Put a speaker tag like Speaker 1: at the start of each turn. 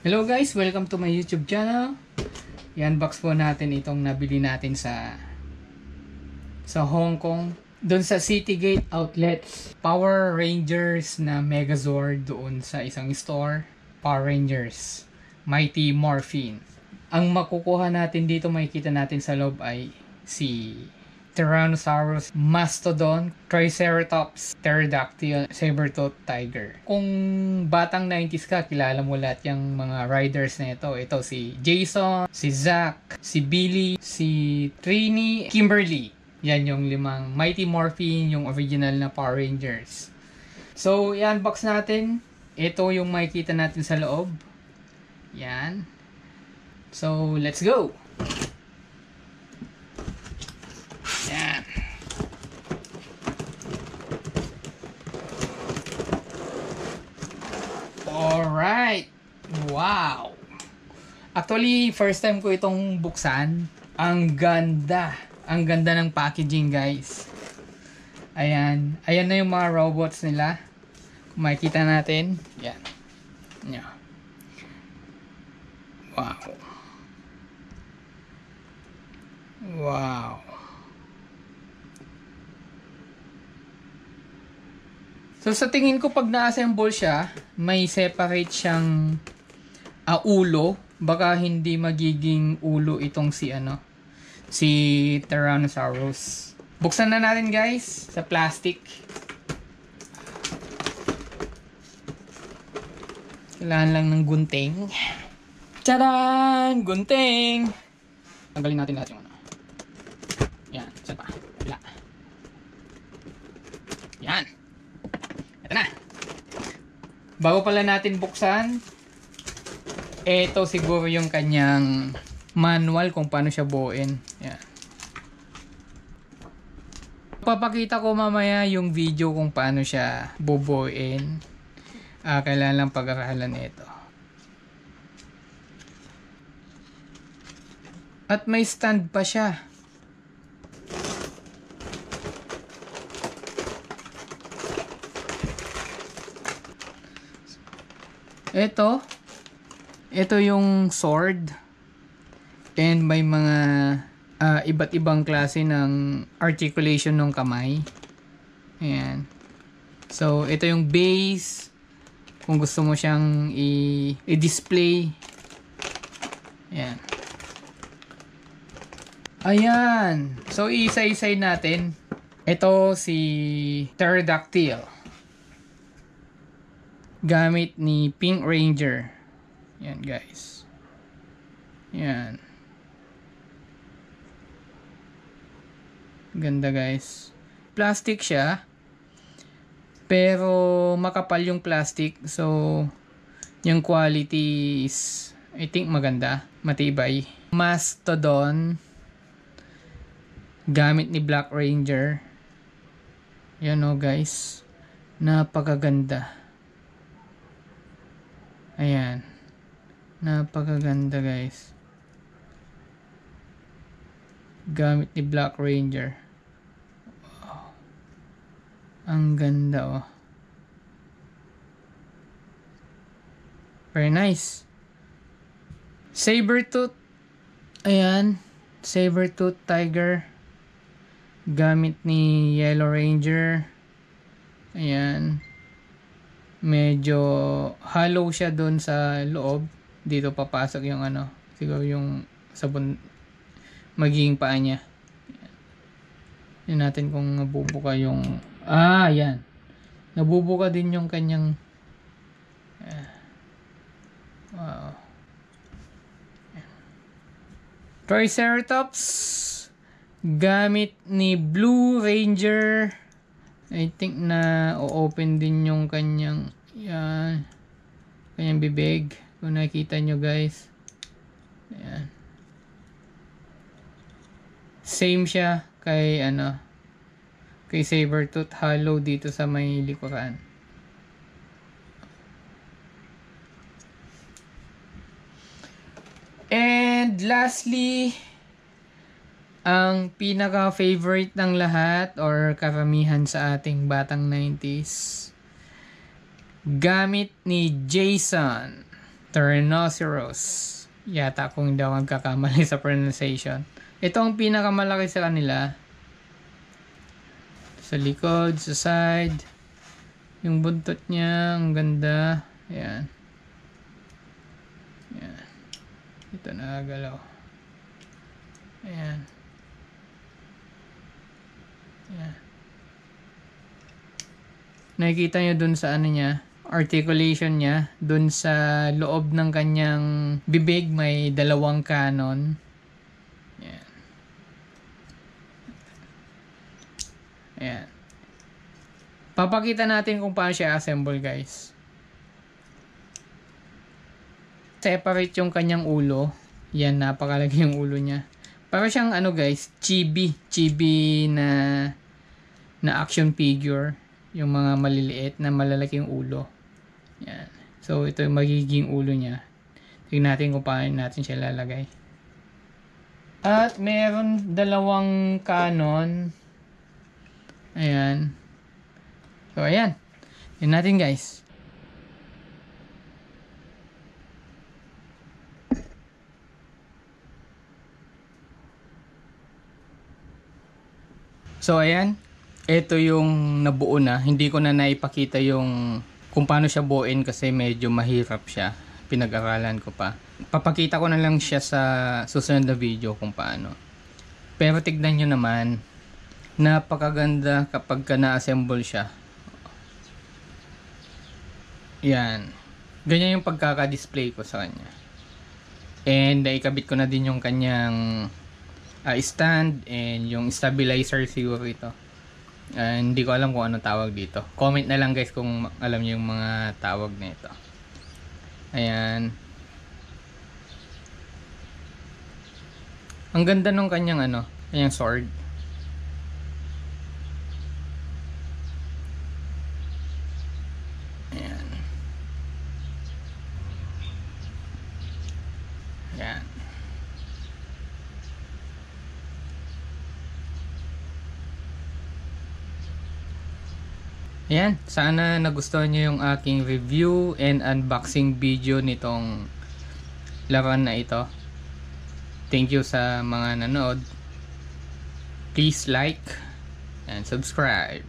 Speaker 1: Hello guys, welcome to my YouTube channel. I-unbox po natin itong nabili natin sa Hong Kong. Doon sa Citygate Outlets. Power Rangers na Megazord doon sa isang store. Power Rangers. Mighty Morphin. Ang makukuha natin dito, makikita natin sa loob ay si Tyrannosaurus, Mastodon, Triceratops, Pterodactyl, Saber-tooth Tiger. Kung batang 90s ka, kilala mo lahat yung mga riders na ito. Ito si Jason, si Zack, si Billy, si Trini, Kimberly. Yan yung 5 Mighty Morphin, yung original na Power Rangers. So, i-unbox natin. Ito yung makikita natin sa loob. Yan. So, let's go! Yan. Alright. Wow. Actually, first time ko itong buksan. Ang ganda. Ang ganda ng packaging, guys. Ayan. Ayan na yung mga robots nila. Kung makikita natin. Yan. Yan. Wow. Wow. So sa tingin ko pag na-assemble siya, may separate siyang ulo. Baka hindi magiging ulo itong si Tyrannosaurus. Buksan na natin guys sa plastic. Kailangan lang ng gunting. Tadaan! Gunting! Tanggalin natin lahat yung Yan, isa pa. Wala. Yan. Ito na. Bago pala natin buksan, ito siguro yung kanyang manual kung paano siya buuin. Yan. Papakita ko mamaya yung video kung paano siya bubuuin. Kailangan lang pag-aralan ito. At may stand pa siya. Ito yung sword. And may mga iba't ibang klase ng articulation ng kamay. Ayan. So, ito yung base. Kung gusto mo siyang i-display. Ayan. Ayan. So, isa-isay natin. Ito si Pterodactyl. Gamit ni Pink Ranger. Yan guys. Yan. Ganda guys. Plastic siya. Pero makapal yung plastic. So, yung quality is I think maganda. Matibay. Mastodon. Gamit ni Black Ranger. Yan o guys. Napakaganda. Ayan. Napakaganda guys. Gamit ni Black Ranger. Wow. Ang ganda oh. Very nice. Saber-tooth. Ayan. Saber-tooth Tiger. Gamit ni Yellow Ranger. Ayan. Medyo hollow siya doon sa loob. Dito papasok yung siguro yung sabon magiging paa niya. Yan natin kung nabubuka yung yan. Nabubuka din yung kanyang wow. Triceratops gamit ni Blue Ranger. I think na o-open din yung kanyang kanyang bibig. Kung nakikita nyo guys. Ayan. Same siya kay kay Saber-tooth, hollow dito sa may likuran. And lastly, ang pinaka-favorite ng lahat or karamihan sa ating batang 90s, gamit ni Jason. Tyrannosaurus. Yata kung hindi ako magkakamali sa pronunciation. Ito ang pinakamalaki sa kanila. Sa likod, sa side. Yung buntot niya, ang ganda. Ayan. Ayan. Ito nagagalaw. Ayan. Ayan. Nakikita nyo dun sa ano niya, articulation niya, dun sa loob ng kanyang bibig may dalawang cannon. Ayan. Ayan. Papakita natin kung paano siya assemble, guys. Separate yung kanyang ulo. Yan, napakalaki yung ulo niya. Para siyang ano, guys, chibi. Chibi na action figure. Yung mga maliliit na malalaki yung ulo. Yan. So, ito yung magiging ulo niya. Tingnan natin kung paano natin siya lalagay. At meron dalawang cannon. Ayan. So, ayan. Yun natin, guys. So, ayan. Ito yung nabuo na. Hindi ko na naipakita yung kung paano siya buuin kasi medyo mahirap siya. Pinag-aralan ko pa. Papakita ko na lang siya sa susunod na video kung paano. Pero tignan nyo naman. Napakaganda kapag ka na-assemble siya. Yan. Ganyan yung pagkaka-display ko sa kanya. And ikabit ko na din yung kanyang stand and yung stabilizer siguro ito. Hindi ko alam kung anong tawag dito. Comment na lang guys kung alam niyo yung mga tawag na ito. Ayan. Ang ganda nung kanyang kanyang sword. Ayan. Ayan. Ayan, sana nagustuhan nyo yung aking review and unboxing video nitong laruan na ito. Thank you sa mga nanood. Please like and subscribe.